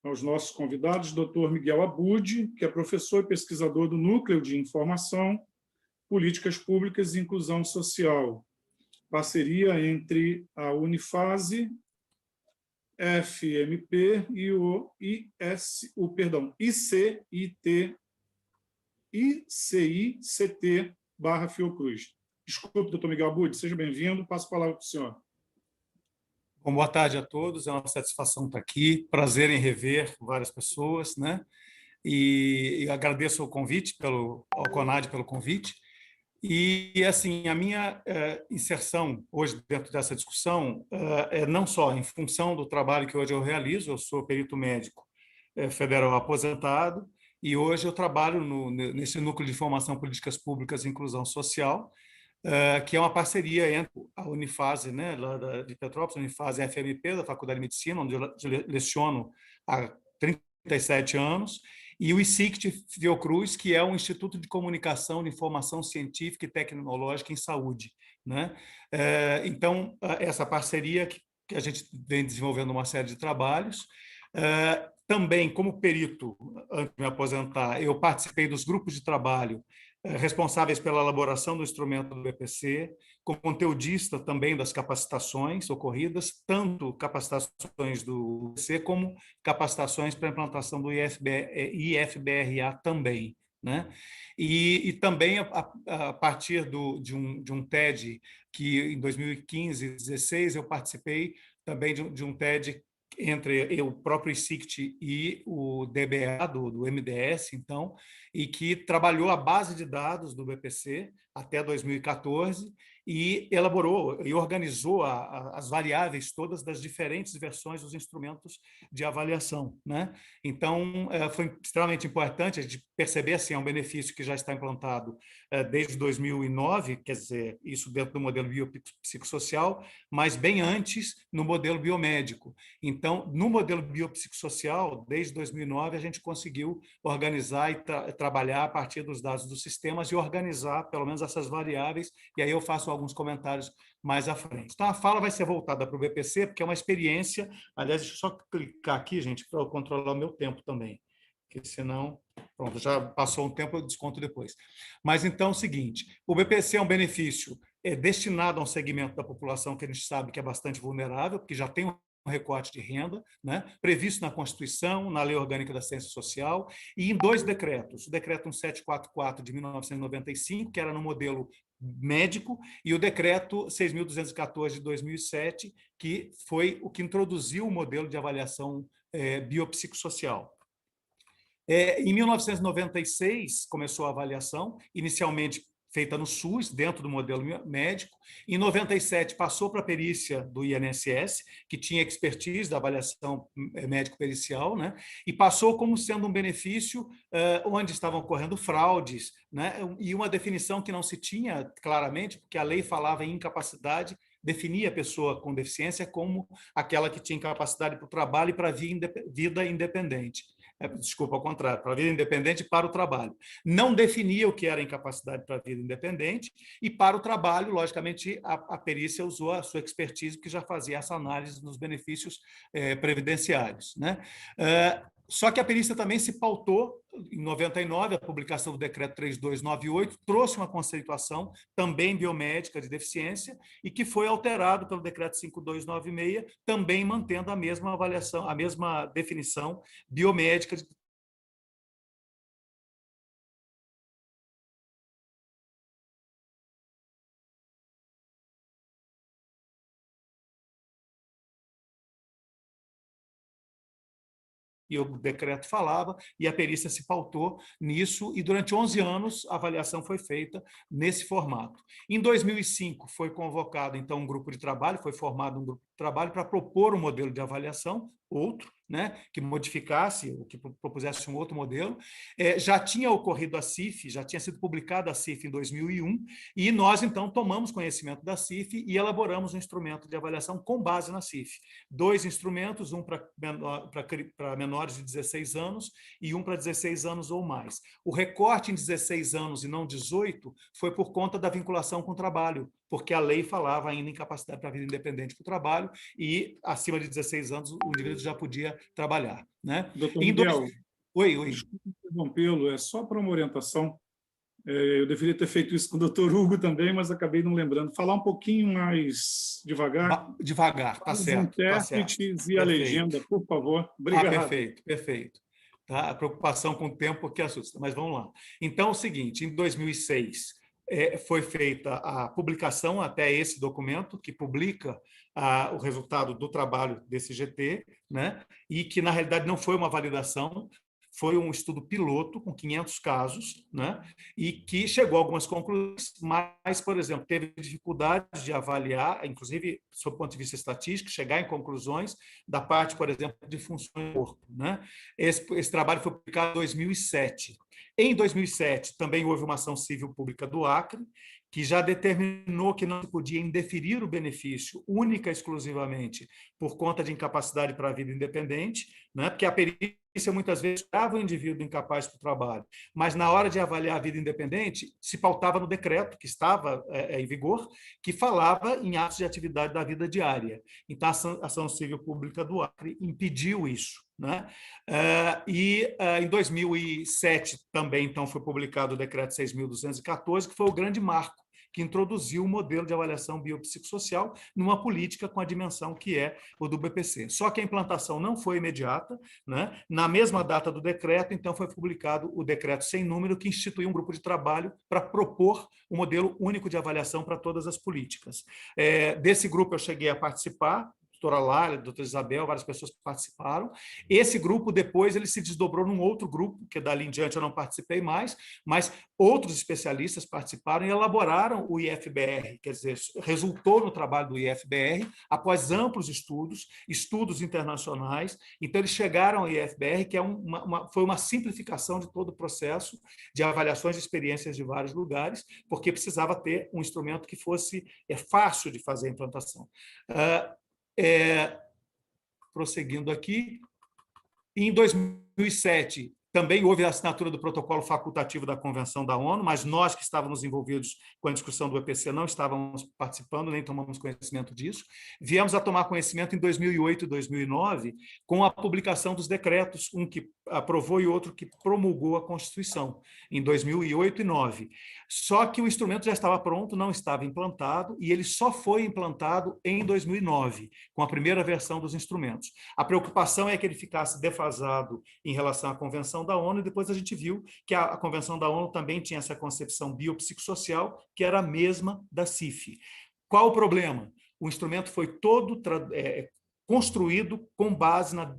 aos nossos convidados, Dr. Miguel Abud, que é professor e pesquisador do Núcleo de Informação, Políticas Públicas e Inclusão Social, parceria entre a Unifase, FMP e o ICICT/Fiocruz. Desculpe, doutor Miguel Abud, seja bem-vindo, passo a palavra para o senhor. Bom, boa tarde a todos, é uma satisfação estar aqui, prazer em rever várias pessoas, né? E agradeço o convite, ao CONAD pelo convite. E, assim, a minha inserção hoje dentro dessa discussão é não só em função do trabalho que hoje eu realizo, eu sou perito médico federal aposentado, e hoje eu trabalho nesse núcleo de formação políticas públicas e inclusão social, que é uma parceria entre a Unifase, né, lá de Petrópolis, a Unifase FMP, da Faculdade de Medicina, onde eu leciono há 37 anos, e o ICICT/Fiocruz, que é um Instituto de Comunicação, de Informação Científica e Tecnológica em Saúde, né? Então, essa parceria que a gente vem desenvolvendo uma série de trabalhos. Também, como perito, antes de me aposentar, eu participei dos grupos de trabalho responsáveis pela elaboração do instrumento do BPC, como conteudista também das capacitações ocorridas, tanto capacitações do BPC como capacitações para a implantação do IFBRA também, né? E também, a partir de um TED, que em 2015 e 2016 eu participei também de um TED entre o próprio ICICT e o DBA, do MDS, então, e que trabalhou a base de dados do BPC até 2014 e elaborou e organizou as variáveis todas das diferentes versões dos instrumentos de avaliação, né? Então, foi extremamente importante a gente perceber assim, um benefício que já está implantado desde 2009, quer dizer, isso dentro do modelo biopsicossocial, mas bem antes no modelo biomédico. Então, no modelo biopsicossocial, desde 2009, a gente conseguiu organizar e trabalhar a partir dos dados dos sistemas e organizar, pelo menos, essas variáveis, e aí eu faço alguns comentários mais à frente. Então, a fala vai ser voltada para o BPC, porque é uma experiência. Aliás, deixa eu só clicar aqui, gente, para eu controlar o meu tempo também, porque senão... Pronto, já passou um tempo, eu desconto depois. Mas, então, é o seguinte, o BPC é um benefício destinado a um segmento da população que a gente sabe que é bastante vulnerável, porque já tem um recorte de renda, né, previsto na Constituição, na Lei Orgânica da Assistência Social, e em dois decretos, o decreto 1744 de 1995, que era no modelo médico, e o decreto 6.214 de 2007, que foi o que introduziu o modelo de avaliação biopsicossocial. Em 1996, começou a avaliação, inicialmente feita no SUS, dentro do modelo médico. Em 97, passou para a perícia do INSS, que tinha expertise da avaliação médico-pericial, né? E passou como sendo um benefício onde estavam ocorrendo fraudes, né? E uma definição que não se tinha claramente, porque a lei falava em incapacidade, definia a pessoa com deficiência como aquela que tinha incapacidade para o trabalho e para a vida independente. Desculpa, ao contrário, para a vida independente e para o trabalho. Não definia o que era incapacidade para a vida independente e para o trabalho, logicamente, a perícia usou a sua expertise, que já fazia essa análise dos benefícios previdenciários, né? Só que a perícia também se pautou, em 99, a publicação do decreto 3298 trouxe uma conceituação também biomédica de deficiência e que foi alterado pelo decreto 5296, também mantendo a mesma avaliação, a mesma definição biomédica de e o decreto falava, e a perícia se pautou nisso, e durante 11 anos a avaliação foi feita nesse formato. Em 2005 foi convocado, então, um grupo de trabalho, foi formado um grupo de trabalho para propor um modelo de avaliação, outro, né, que modificasse, que propusesse um outro modelo. Já tinha ocorrido a CIF, já tinha sido publicada a CIF em 2001, e nós, então, tomamos conhecimento da CIF e elaboramos um instrumento de avaliação com base na CIF. 2 instrumentos, um para menores de 16 anos e um para 16 anos ou mais. O recorte em 16 anos e não 18 foi por conta da vinculação com o trabalho, porque a lei falava ainda em capacidade para a vida independente para o trabalho e acima de 16 anos o indivíduo já podia trabalhar, né? Doutor Em dois... Miguel, Oi. desculpe interrompê-lo, é só para uma orientação. Eu deveria ter feito isso com o doutor Hugo também, mas acabei não lembrando. Falar um pouquinho mais devagar. Devagar, tá Para os certo, tá certo. intérpretes e a Perfeito. legenda, por favor. Obrigado. Perfeito, perfeito. Tá? A preocupação com o tempo que assusta, mas vamos lá. Então, é o seguinte, em 2006, foi feita a publicação até esse documento, que publica o resultado do trabalho desse GT, né? E que, na realidade, não foi uma validação, foi um estudo piloto com 500 casos, né? E que chegou a algumas conclusões, mas, por exemplo, teve dificuldade de avaliar, inclusive, sob o ponto de vista estatístico, chegar em conclusões da parte, por exemplo, de funções do corpo, né? Esse trabalho foi publicado em 2007. Em 2007, também houve uma ação civil pública do Acre, que já determinou que não se podia indeferir o benefício única e exclusivamente por conta de incapacidade para a vida independente, né? Porque a perícia muitas vezes dava o indivíduo incapaz para o trabalho, mas na hora de avaliar a vida independente, se pautava no decreto que estava em vigor, que falava em atos de atividade da vida diária. Então, a ação civil pública do Acre impediu isso, né? Em 2007 também então foi publicado o decreto 6.214, que foi o grande marco que introduziu o modelo de avaliação biopsicossocial numa política com a dimensão que é o do BPC. Só que a implantação não foi imediata, né? Na mesma data do decreto, então, foi publicado o decreto sem número, que instituiu um grupo de trabalho para propor um modelo único de avaliação para todas as políticas. Desse grupo eu cheguei a participar, doutora Lália, doutora Isabel, várias pessoas participaram. Esse grupo, depois, ele se desdobrou num outro grupo, que dali em diante eu não participei mais, mas outros especialistas participaram e elaboraram o IFBR, quer dizer, resultou no trabalho do IFBR, após amplos estudos internacionais. Então, eles chegaram ao IFBR, que foi uma simplificação de todo o processo de avaliações de experiências de vários lugares, porque precisava ter um instrumento que fosse fácil de fazer a implantação. Prosseguindo aqui, em 2007, também houve a assinatura do protocolo facultativo da Convenção da ONU, mas nós que estávamos envolvidos com a discussão do EPC não estávamos participando, nem tomamos conhecimento disso. Viemos a tomar conhecimento em 2008 e 2009, com a publicação dos decretos, um que aprovou e outro que promulgou a Constituição, em 2008 e 2009. Só que o instrumento já estava pronto, não estava implantado, e ele só foi implantado em 2009, com a primeira versão dos instrumentos. A preocupação é que ele ficasse defasado em relação à Convenção da ONU, e depois a gente viu que a Convenção da ONU também tinha essa concepção biopsicossocial, que era a mesma da CIF. Qual o problema? O instrumento foi todo construído com base na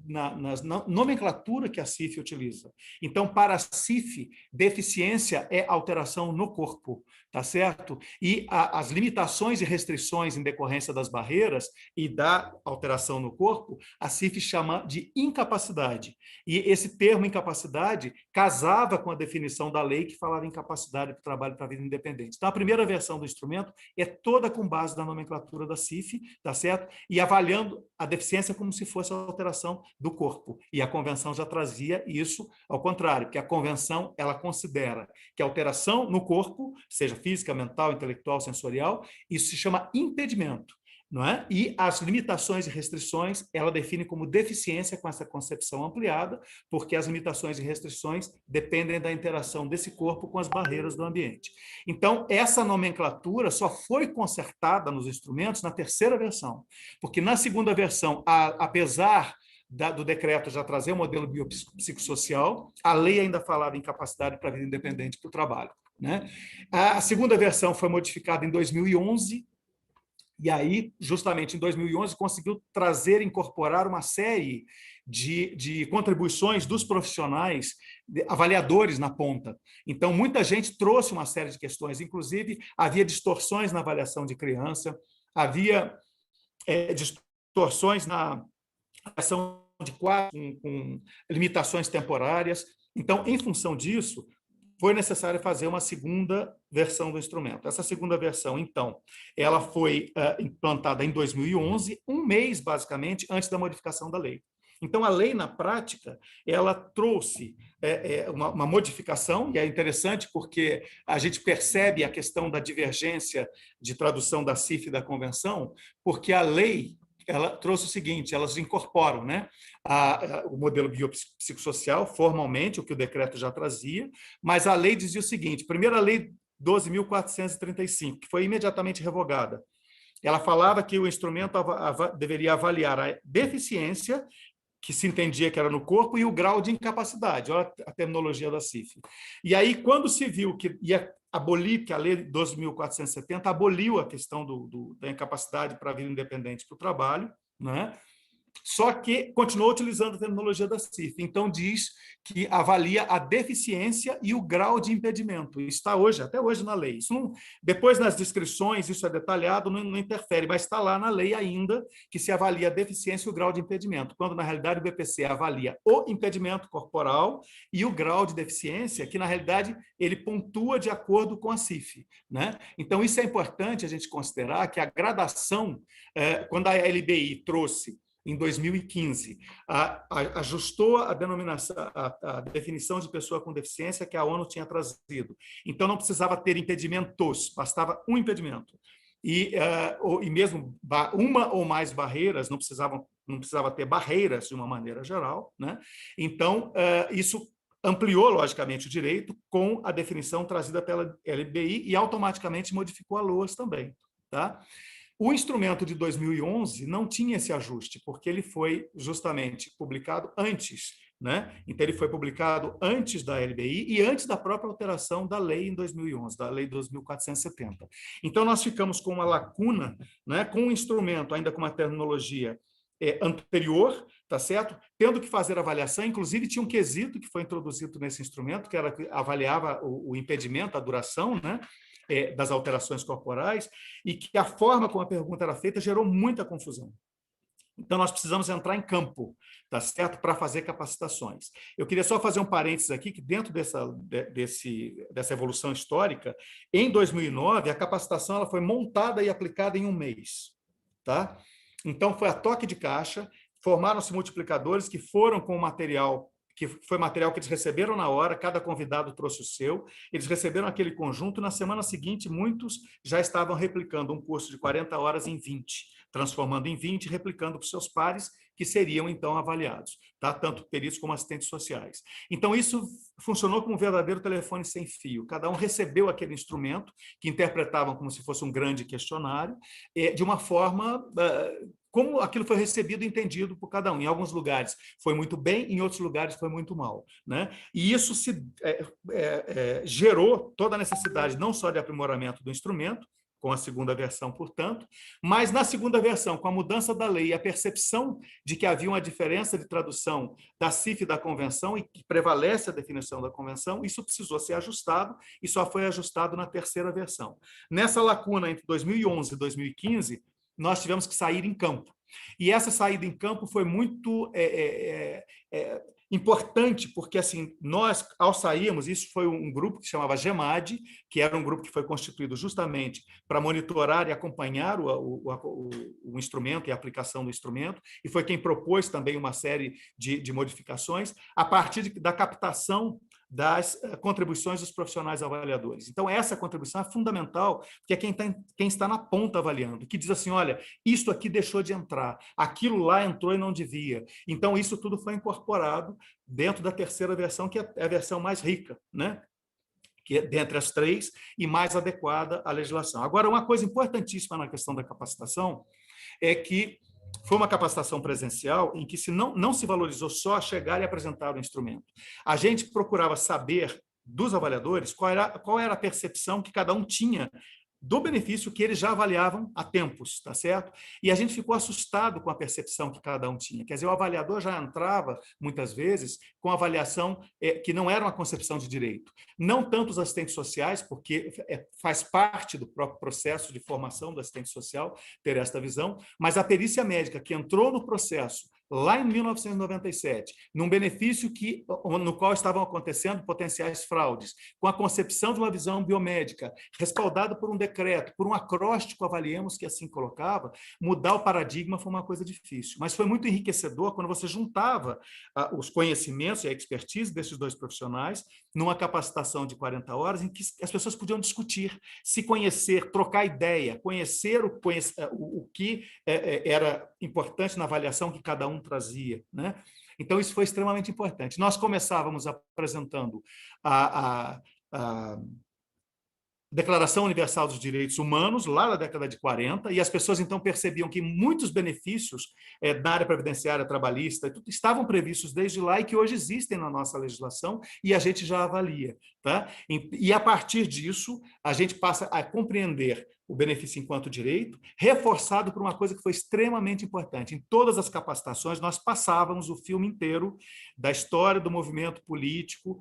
nomenclatura que a CIF utiliza. Então, para a CIF, deficiência é alteração no corpo, tá certo? E as limitações e restrições em decorrência das barreiras e da alteração no corpo, a CIF chama de incapacidade. E esse termo incapacidade casava com a definição da lei que falava incapacidade para o trabalho para a vida independente. Então, a primeira versão do instrumento é toda com base na nomenclatura da CIF, tá certo? E avaliando a deficiência como se fosse a alteração do corpo. E a Convenção já trazia isso ao contrário, porque a Convenção ela considera que a alteração no corpo, seja física, mental, intelectual, sensorial, isso se chama impedimento. Não é? E as limitações e restrições, ela define como deficiência com essa concepção ampliada, porque as limitações e restrições dependem da interação desse corpo com as barreiras do ambiente. Então, essa nomenclatura só foi consertada nos instrumentos na terceira versão, porque na segunda versão, apesar do decreto já trazer o modelo biopsicossocial, a lei ainda falava em capacidade para a vida independente para o trabalho. Né? A segunda versão foi modificada em 2011, e aí, justamente em 2011, conseguiu trazer, incorporar uma série de contribuições dos profissionais, avaliadores na ponta. Então, muita gente trouxe uma série de questões, inclusive havia distorções na avaliação de criança, havia distorções na avaliação de quadro com limitações temporárias. Então, em função disso, foi necessário fazer uma segunda versão do instrumento. Essa segunda versão, então, ela foi implantada em 2011, um mês, basicamente, antes da modificação da lei. Então, a lei, na prática, ela trouxe uma modificação, e é interessante porque a gente percebe a questão da divergência de tradução da CIF e da Convenção, porque a lei ela trouxe o seguinte, elas incorporam, né, o modelo biopsicossocial, formalmente, o que o decreto já trazia, mas a lei dizia o seguinte, primeira lei 12.435, que foi imediatamente revogada, ela falava que o instrumento deveria avaliar a deficiência, que se entendia que era no corpo, e o grau de incapacidade, olha a terminologia da CIF. E aí, quando se viu que ia abolir, que a lei 12.470 aboliu a questão da incapacidade para a vida independente para o trabalho, né? Só que continuou utilizando a terminologia da CIF. Então, diz que avalia a deficiência e o grau de impedimento. Isso está hoje, até hoje, na lei. Isso não, depois, nas descrições, isso é detalhado, não interfere, mas está lá na lei ainda que se avalia a deficiência e o grau de impedimento, quando, na realidade, o BPC avalia o impedimento corporal e o grau de deficiência, que, na realidade, ele pontua de acordo com a CIF, né? Então, isso é importante a gente considerar que a gradação, quando a LBI trouxe em 2015, ajustou a denominação, a definição de pessoa com deficiência que a ONU tinha trazido. Então, não precisava ter impedimentos, bastava um impedimento. E mesmo uma ou mais barreiras, não precisava ter barreiras de uma maneira geral, né? Então, isso ampliou, logicamente, o direito com a definição trazida pela LBI e automaticamente modificou a LOAS também, tá? O instrumento de 2011 não tinha esse ajuste, porque ele foi justamente publicado antes, né? Então, ele foi publicado antes da LBI e antes da própria alteração da lei em 2011, da lei 2.470. Então, nós ficamos com uma lacuna, né? Com um instrumento, ainda com uma terminologia anterior, tá certo? Tendo que fazer avaliação, inclusive tinha um quesito que foi introduzido nesse instrumento, que era que avaliava o impedimento, a duração, né? Das alterações corporais, e que a forma como a pergunta era feita gerou muita confusão. Então, nós precisamos entrar em campo, tá certo? Para fazer capacitações. Eu queria só fazer um parênteses aqui, que dentro dessa evolução histórica, em 2009, a capacitação ela foi montada e aplicada em um mês, tá? Então, foi a toque de caixa, formaram-se multiplicadores que foram com o material que foi material que eles receberam na hora, cada convidado trouxe o seu, eles receberam aquele conjunto, na semana seguinte, muitos já estavam replicando um curso de 40 horas em 20, transformando em 20 e replicando para os seus pares, que seriam, então, avaliados, tá? Tanto peritos como assistentes sociais. Então, isso funcionou como um verdadeiro telefone sem fio. Cada um recebeu aquele instrumento, que interpretavam como se fosse um grande questionário, de uma forma como aquilo foi recebido e entendido por cada um. Em alguns lugares foi muito bem, em outros lugares foi muito mal, né? E isso gerou toda a necessidade não só de aprimoramento do instrumento, com a segunda versão, portanto, mas na segunda versão, com a mudança da lei e a percepção de que havia uma diferença de tradução da CIF e da Convenção e que prevalece a definição da Convenção, isso precisou ser ajustado e só foi ajustado na terceira versão. Nessa lacuna entre 2011 e 2015, nós tivemos que sair em campo. E essa saída em campo foi muito importante, porque assim, nós, ao sairmos, isso foi um grupo que se chamava GEMAD, que era um grupo que foi constituído justamente para monitorar e acompanhar o instrumento e a aplicação do instrumento, e foi quem propôs também uma série de modificações, a partir da captação das contribuições dos profissionais avaliadores. Então, essa contribuição é fundamental, porque é quem está na ponta avaliando, que diz assim, olha, isto aqui deixou de entrar, aquilo lá entrou e não devia. Então, isso tudo foi incorporado dentro da terceira versão, que é a versão mais rica, né? Que é dentre as três e mais adequada à legislação. Agora, uma coisa importantíssima na questão da capacitação é que foi uma capacitação presencial em que não se valorizou só chegar e apresentar o instrumento. A gente procurava saber dos avaliadores qual era a percepção que cada um tinha do benefício que eles já avaliavam há tempos, tá certo? E a gente ficou assustado com a percepção que cada um tinha. Quer dizer, o avaliador já entrava, muitas vezes, com avaliação que não era uma concepção de direito. Não tanto os assistentes sociais, porque faz parte do próprio processo de formação do assistente social ter esta visão, mas a perícia médica que entrou no processo lá em 1997, num benefício no qual estavam acontecendo potenciais fraudes, com a concepção de uma visão biomédica, respaldada por um decreto, por um acróstico, avaliemos que assim colocava, mudar o paradigma foi uma coisa difícil. Mas foi muito enriquecedor quando você juntava os conhecimentos e a expertise desses dois profissionais numa capacitação de 40 horas, em que as pessoas podiam discutir, se conhecer, trocar ideia, conhecer o que era importante na avaliação que cada um trazia, né? Então, isso foi extremamente importante. Nós começávamos apresentando a Declaração Universal dos Direitos Humanos, lá na década de 40, e as pessoas, então, percebiam que muitos benefícios da área previdenciária trabalhista estavam previstos desde lá e que hoje existem na nossa legislação e a gente já avalia. Tá? E, a partir disso, a gente passa a compreender o benefício enquanto direito, reforçado por uma coisa que foi extremamente importante. Em todas as capacitações, nós passávamos o filme inteiro da história do movimento político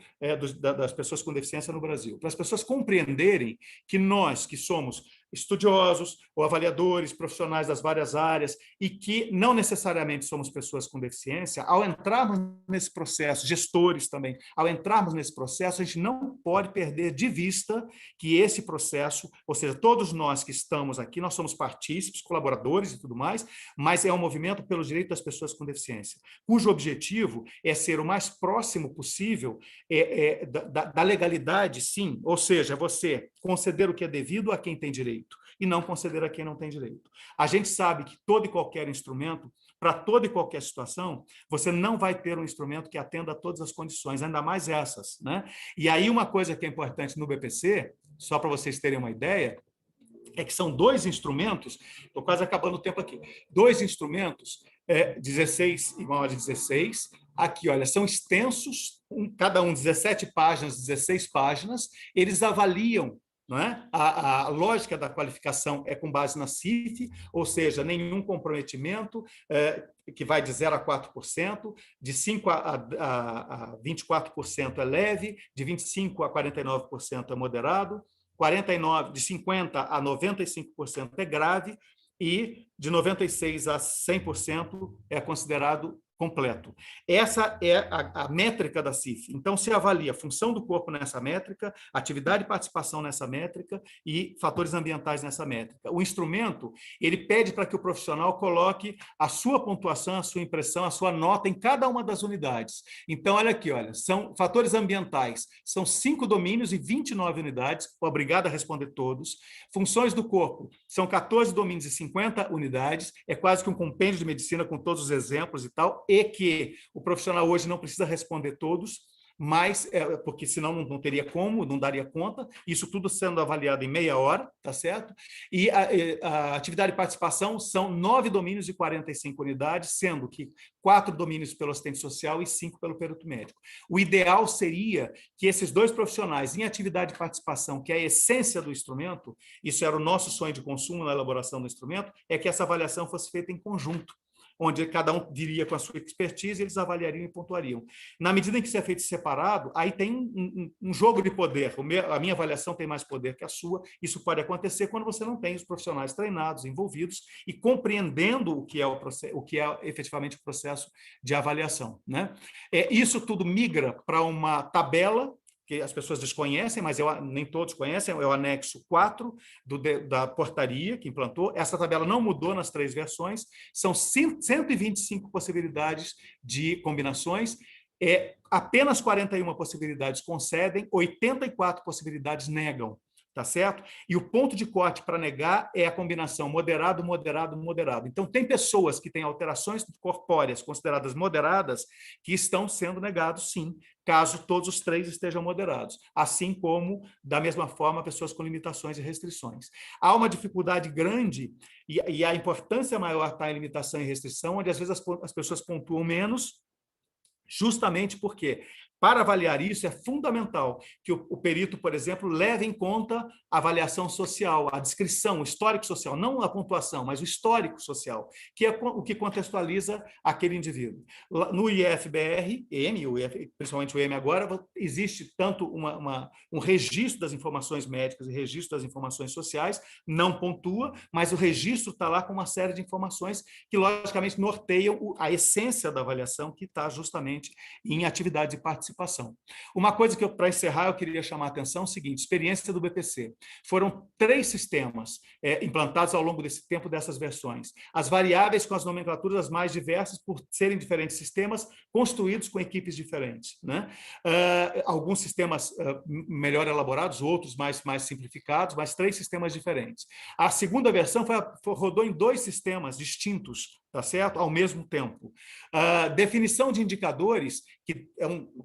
das pessoas com deficiência no Brasil, para as pessoas compreenderem que nós, que somos estudiosos ou avaliadores, profissionais das várias áreas, e que não necessariamente somos pessoas com deficiência, ao entrarmos nesse processo, gestores também, ao entrarmos nesse processo, a gente não pode perder de vista que esse processo, ou seja, todos nós que estamos aqui, nós somos partícipes, colaboradores e tudo mais, mas é um movimento pelo direito das pessoas com deficiência, cujo objetivo é ser o mais próximo possível da legalidade, sim, ou seja, você conceder o que é devido a quem tem direito e não conceder a quem não tem direito. A gente sabe que todo e qualquer instrumento, para toda e qualquer situação, você não vai ter um instrumento que atenda a todas as condições, ainda mais essas, né? E aí uma coisa que é importante no BPC, só para vocês terem uma ideia, é que são dois instrumentos, estou quase acabando o tempo aqui, dois instrumentos, 16 igual a 16, aqui, olha, são extensos, cada um 17 páginas, 16 páginas, eles avaliam, não é? A lógica da qualificação é com base na CIF, ou seja, nenhum comprometimento, que vai de 0 a 4%, de 5% a 24% é leve, de 25% a 49% é moderado, 49%, de 50% a 95% é grave, e de 96% a 100% é considerado completo. Essa é a métrica da CIF. Então, se avalia a função do corpo nessa métrica, atividade e participação nessa métrica e fatores ambientais nessa métrica. O instrumento, ele pede para que o profissional coloque a sua pontuação, a sua impressão, a sua nota em cada uma das unidades. Então, olha aqui, olha, são fatores ambientais, são 5 domínios e 29 unidades, obrigado a responder todos. Funções do corpo, são 14 domínios e 50 unidades, é quase que um compêndio de medicina com todos os exemplos e tal, e que o profissional hoje não precisa responder todos, mas porque senão não teria como, não daria conta, isso tudo sendo avaliado em meia hora, tá certo? E a atividade de participação são 9 domínios e 45 unidades, sendo que 4 domínios pelo assistente social e 5 pelo perito médico. O ideal seria que esses dois profissionais em atividade de participação, que é a essência do instrumento, isso era o nosso sonho de consumo na elaboração do instrumento, é que essa avaliação fosse feita em conjunto, onde cada um viria com a sua expertise, eles avaliariam e pontuariam. Na medida em que isso é feito separado, aí tem um jogo de poder. A minha avaliação tem mais poder que a sua. Isso pode acontecer quando você não tem os profissionais treinados, envolvidos e compreendendo o que é efetivamente o processo de avaliação, né? Isso tudo migra para uma tabela que as pessoas desconhecem, mas nem todos conhecem, é o anexo 4 da portaria que implantou. Essa tabela não mudou nas 3 versões, são 125 possibilidades de combinações, apenas 41 possibilidades concedem, 84 possibilidades negam. Tá certo? E o ponto de corte para negar é a combinação moderado, moderado, moderado. Então, tem pessoas que têm alterações corpóreas consideradas moderadas que estão sendo negados, sim, caso todos os 3 estejam moderados, assim como, da mesma forma, pessoas com limitações e restrições. Há uma dificuldade grande e a importância maior está em limitação e restrição, onde às vezes as pessoas pontuam menos, justamente porque Para avaliar isso, é fundamental que o perito, por exemplo, leve em conta a avaliação social, a descrição, o histórico social, não a pontuação, mas o histórico social, que é o que contextualiza aquele indivíduo. No IFBR, principalmente o M agora, existe tanto um registro das informações médicas e registro das informações sociais, não pontua, mas o registro está lá com uma série de informações que, logicamente, norteiam a essência da avaliação, que está justamente em atividade de participação. Uma coisa que, para encerrar, eu queria chamar a atenção é o seguinte: experiência do BPC. Foram 3 sistemas implantados ao longo desse tempo dessas versões. As variáveis com as nomenclaturas mais diversas, por serem diferentes sistemas construídos com equipes diferentes, né? Alguns sistemas melhor elaborados, outros mais simplificados, mas 3 sistemas diferentes. A segunda versão rodou em 2 sistemas distintos, tá certo? Ao mesmo tempo. Definição de indicadores, que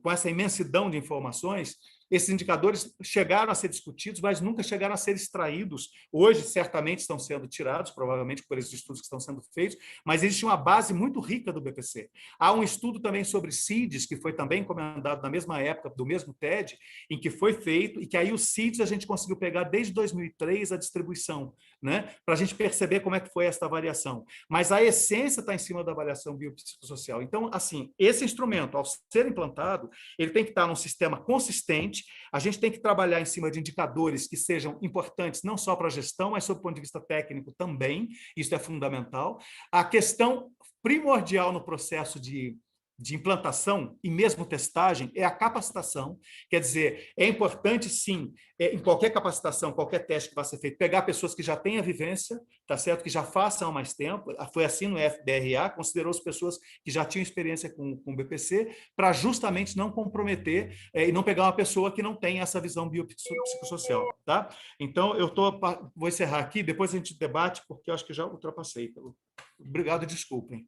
com essa imensidão de informações, esses indicadores chegaram a ser discutidos, mas nunca chegaram a ser extraídos. Hoje, certamente, estão sendo tirados, provavelmente por esses estudos que estão sendo feitos, mas existe uma base muito rica do BPC. Há um estudo também sobre CIDs, que foi também encomendado na mesma época, do mesmo TED, em que foi feito, e que aí os CIDs a gente conseguiu pegar desde 2003 a distribuição, né, para a gente perceber como é que foi essa variação. Mas a essência está em cima da avaliação biopsicossocial. Então, assim, esse instrumento, ao ser implantado, ele tem que estar num sistema consistente. A gente tem que trabalhar em cima de indicadores que sejam importantes não só para a gestão, mas sob o ponto de vista técnico também. Isso é fundamental. A questão primordial no processo de implantação e mesmo testagem é a capacitação. Quer dizer, é importante, sim, em qualquer capacitação, qualquer teste que vai ser feito, pegar pessoas que já têm a vivência, tá certo? Que já façam há mais tempo. Foi assim no FBRA, considerou-se pessoas que já tinham experiência com o BPC, para justamente não comprometer e não pegar uma pessoa que não tem essa visão biopsicossocial, tá? Então, vou encerrar aqui, depois a gente debate, porque eu acho que já ultrapassei. Obrigado, desculpem.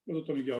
Doutor Miguel.